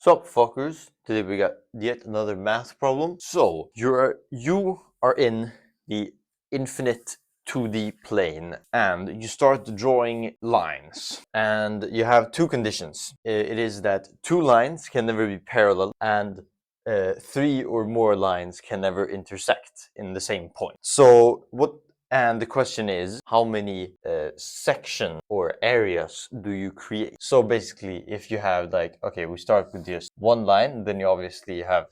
Sup fuckers, today we got yet another math problem. So you are in the infinite 2D plane and you start drawing lines, and you have two conditions. It is that two lines can never be parallel, and three or more lines can never intersect in the same point. And the question is, how many sections or areas do you create? So basically, if you have okay, we start with just one line, then you obviously have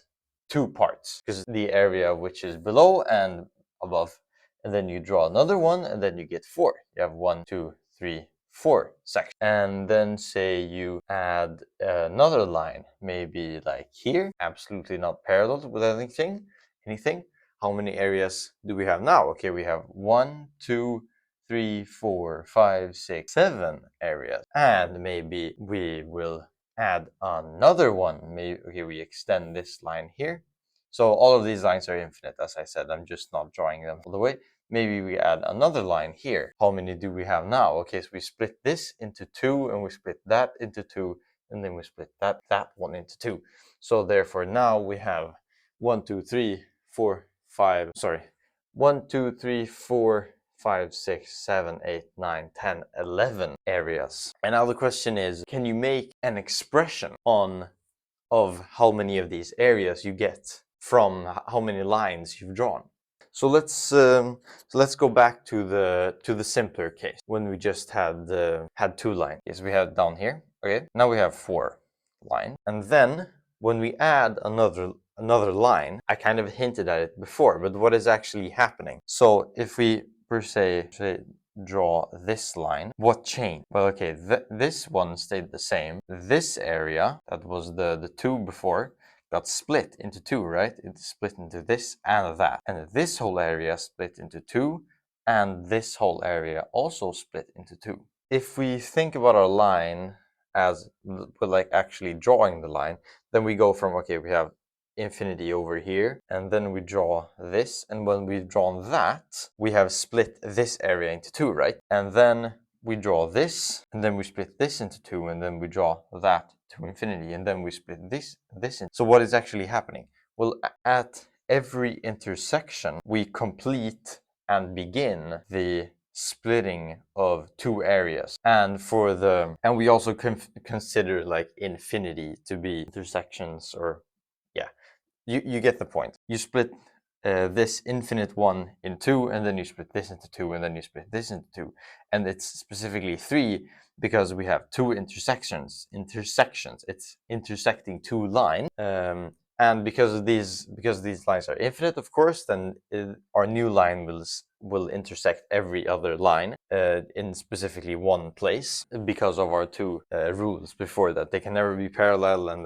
two parts, because the area which is below and above, and then you draw another one, and then you get four. You have 1, 2, 3, 4 sections. And then say you add another line, maybe like here, absolutely not parallel with anything. How many areas do we have now? Okay, we have 1, 2, 3, 4, 5, 6, 7 areas. And maybe we will add another one. Maybe, okay, we extend this line here. So all of these lines are infinite, as I said. I'm just not drawing them all the way. Maybe we add another line here. How many do we have now? Okay, so we split this into two, and we split that into two, and then we split that one into two. So therefore now we have 1, 2, 3, 4, 5, 1, 2, 3, 4, 5, 6, 7, 8, 9, 10, 11 areas. And now the question is, can you make an expression of how many of these areas you get from how many lines you've drawn? So let's go back to the simpler case when we just had two lines. Yes, we had down here. Okay, now we have 4 lines, and then when we add another line, I kind of hinted at it before, but what is actually happening? So if we per se draw this line, what changed? Well, okay, this one stayed the same. This area, that was the 2 before, got split into 2, right? It split into this and that. And this whole area split into 2, and this whole area also split into 2. If we think about our line as like actually drawing the line, then we go from, okay, we have infinity over here, and then we draw this, and when we've drawn that, we have split this area into 2, right? And then we draw this, and then we split this into 2, and then we draw that to infinity, and then we split this in. So what is actually happening? Well, at every intersection, we complete and begin the splitting of 2 areas, and we also consider like infinity to be intersections, or yeah, you get the point. You split this infinite one in 2, and then you split this into 2, and then you split this into 2, and it's specifically 3 because we have 2 intersections. It's intersecting 2 lines, and because these lines are infinite, of course, then our new line will intersect every other line in specifically one place, because of our 2 rules before that. They can never be parallel, and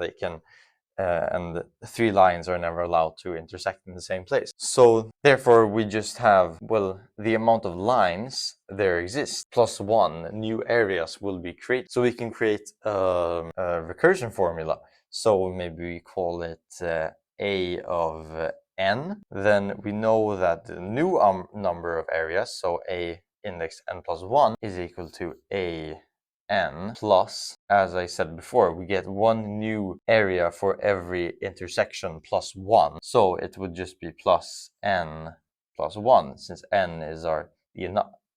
and 3 lines are never allowed to intersect in the same place. So therefore we just have, well, the amount of lines there exist plus 1 new areas will be created. So we can create a recursion formula. So maybe we call it A of n. Then we know that the new number of areas, so A index n plus 1, is equal to A n plus, as I said before, we get 1 new area for every intersection plus 1. So it would just be plus n plus 1, since n is the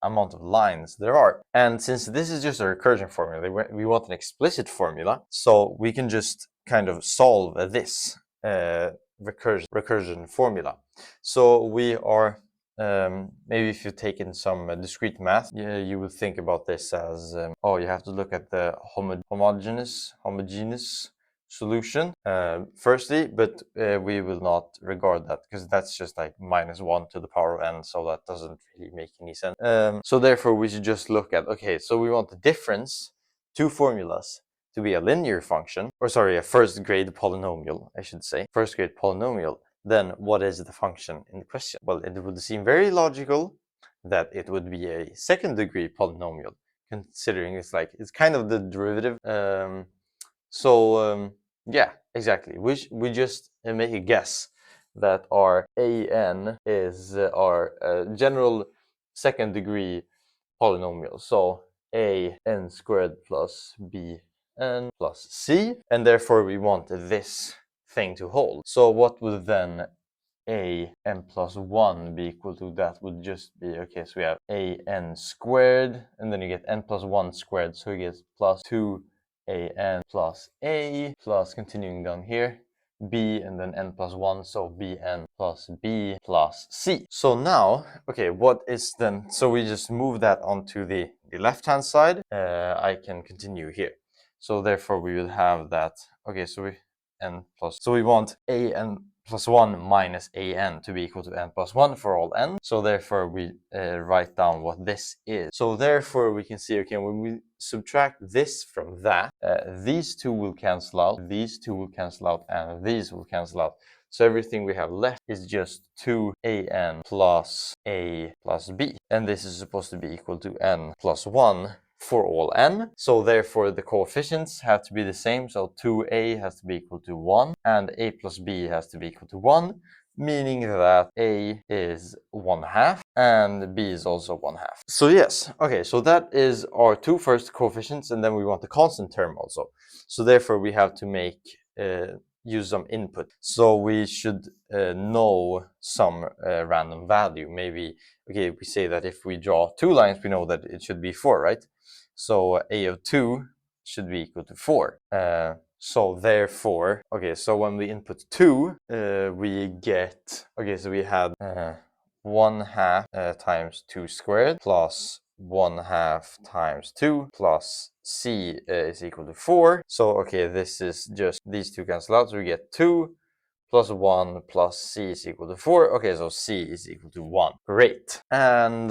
amount of lines there are. And since this is just a recursion formula, we want an explicit formula, so we can just kind of solve this recursion formula. So we are maybe if you've taken some discrete math, you would think about this as, you have to look at the homogeneous solution firstly, but we will not regard that, because that's just like -1 to the power of n, so that doesn't really make any sense. So therefore we should just look at, okay, so we want the difference, 2 formulas, to be a linear function, or sorry, a first grade polynomial, I should say, first grade polynomial. Then what is the function in question? Well, it would seem very logical that it would be a second degree polynomial, considering it's kind of the derivative. Yeah, exactly. We just make a guess that our an is our general second degree polynomial. So a n squared plus b n plus c, and therefore we want this thing to hold. So what would then a n plus 1 be equal to? That would just be, okay, so we have a n squared, and then you get n plus 1 squared, so you get plus 2 a n plus a, plus continuing down here, b, and then n plus 1, so bn plus b plus c. So now, okay, what is then, so we just move that onto the left hand side. I can continue here. So therefore we will have that, okay, so we n plus, so we want a n plus 1 minus an to be equal to n plus 1 for all n. So therefore we write down what this is. So therefore we can see, okay, when we subtract this from that, these two will cancel out, these two will cancel out, and these will cancel out. So everything we have left is just 2an plus a plus b. And this is supposed to be equal to n plus 1 for all n. So therefore the coefficients have to be the same. So 2a has to be equal to 1 and a plus b has to be equal to 1, meaning that a is 1/2 and b is also 1/2. So yes, okay, so that is our two first coefficients, and then we want the constant term also. So therefore we have to make use some input. So we should know some random value. Maybe, okay, we say that if we draw two lines, we know that it should be 4, right? So a of 2 should be equal to 4. So therefore, okay, so when we input 2, we get, okay, so we had 1/2 times 2 squared plus 1/2 times 2 plus c is equal to 4. So, okay, this is just, these two cancel out, so we get 2 plus 1 plus c is equal to 4. Okay, so c is equal to 1. Great. And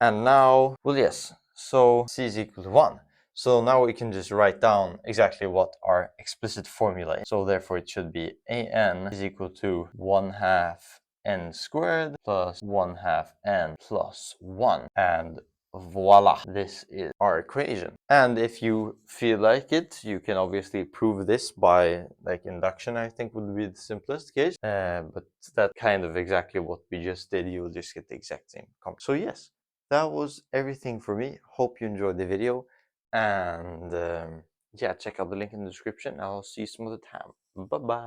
now, well, yes, so c is equal to 1. So now we can just write down exactly what our explicit formula is. So therefore it should be an is equal to 1/2 n squared plus 1/2 n plus 1. And voila, this is our equation. And if you feel like it, you can obviously prove this by like induction, I think would be the simplest case. But that's kind of exactly what we just did. You'll just get the exact same comment. So yes, that was everything for me. Hope you enjoyed the video. And yeah, check out the link in the description. I'll see you some other time. Bye bye.